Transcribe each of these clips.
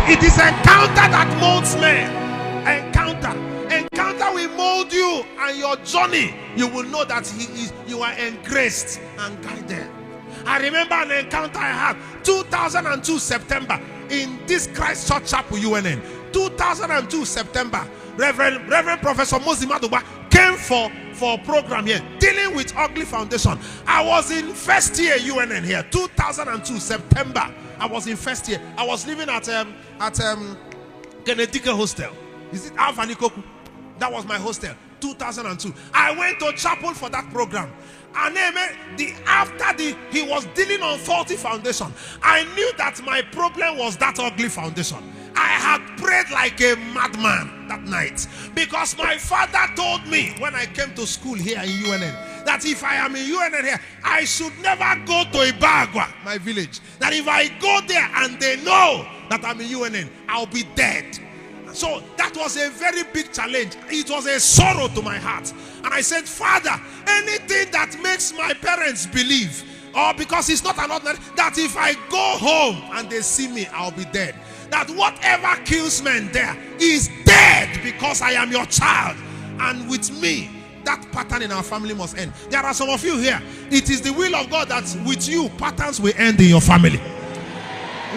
It is encounter that molds men. Encounter will mold you, and your journey, you will know that you are engraced and guided. I remember an encounter I had 2002 September in this Christ Church Chapel, UNN. 2002 September, Reverend Professor Mosy Madugba came for a program here dealing with ugly foundation. I was in first year UNN here. 2002 September, I was in first year. I was living at Kennedy Hostel. Is it Alpha Nikoku? That was my hostel. 2002. I went to chapel for that program. And he was dealing on faulty foundation. I knew that my problem was that ugly foundation. I had prayed like a madman that night, because my father told me when I came to school here in UNN that if I am in UNN here, I should never go to Ibagwa, my village. That if I go there and they know that I'm in UNN, I'll be dead. So that was a very big challenge. It was a sorrow to my heart. And I said, Father, anything that makes my parents believe, or because it's not an ordinary, that if I go home and they see me, I'll be dead. That whatever kills men there is dead, because I am your child. And with me, that pattern in our family must end. There are some of you here. It is the will of God that with you, patterns will end in your family.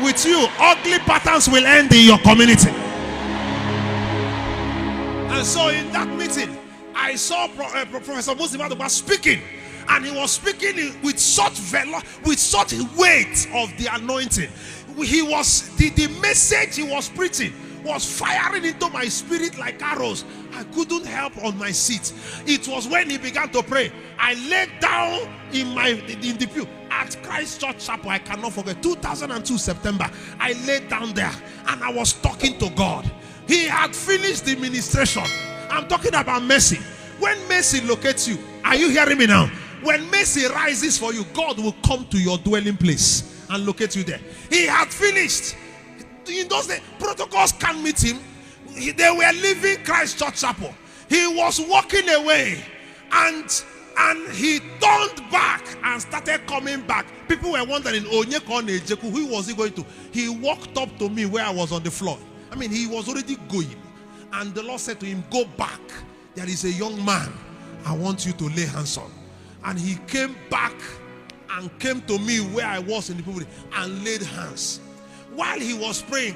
With you, ugly patterns will end in your community. And so in that meeting, I saw Professor Mosy Madugba speaking, and he was speaking with such weight of the anointing. The message he was preaching was firing into my spirit like arrows. I couldn't help on my seat. It was when he began to pray. I laid down in the pew at Christ Church Chapel. I cannot forget. 2002 September. I laid down there and I was talking to God. He had finished the ministration. I'm talking about mercy. When mercy locates you, are you hearing me now? When mercy rises for you, God will come to your dwelling place and locate you there. He had finished. In those days, protocols can't meet him. They were leaving Christ Church Chapel. He was walking away, and he turned back and started coming back. People were wondering, who was he going to? He walked up to me where I was on the floor. I mean, he was already going. And the Lord said to him, go back. There is a young man I want you to lay hands on. And he came back and came to me where I was in the pulpit and laid hands. While he was praying,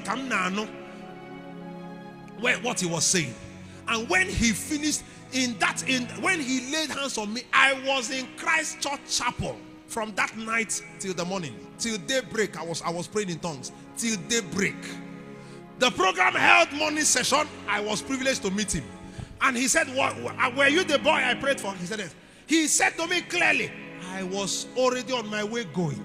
what he was saying. And when he finished, when he laid hands on me, I was in Christ Church Chapel from that night till the morning. Till daybreak, I was praying in tongues. Till daybreak. The program held morning session. I was privileged to meet him. And he said, were you the boy I prayed for? He said yes. He said to me clearly, I was already on my way going.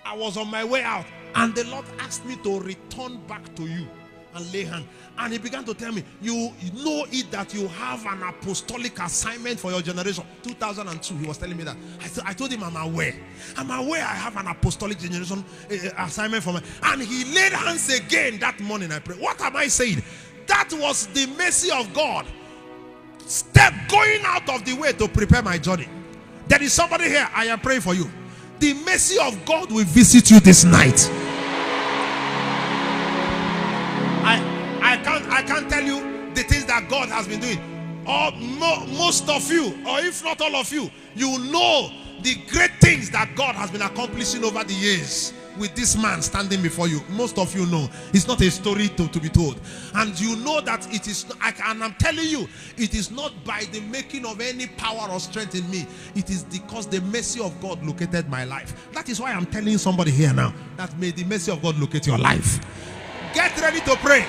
I was on my way out. And the Lord asked me to return back to you and lay hand. And he began to tell me, you know it that you have an apostolic assignment for your generation. 2002, he was telling me that. I told him I'm aware. I'm aware I have an apostolic generation assignment for me. And he laid hands again that morning. I prayed. What am I saying? That was the mercy of God. Going out of the way to prepare my journey. There is somebody here, I am praying for you. The mercy of God will visit you this night. I can't tell you the things that God has been doing. Or most of you, or if not all of you, you know the great things that God has been accomplishing over the years with this man standing before you. Most of you know. It's not a story to be told. And you know that it is, and I'm telling you, it is not by the making of any power or strength in me. It is because the mercy of God located my life. That is why I'm telling somebody here now that may the mercy of God locate your life. Get ready to pray.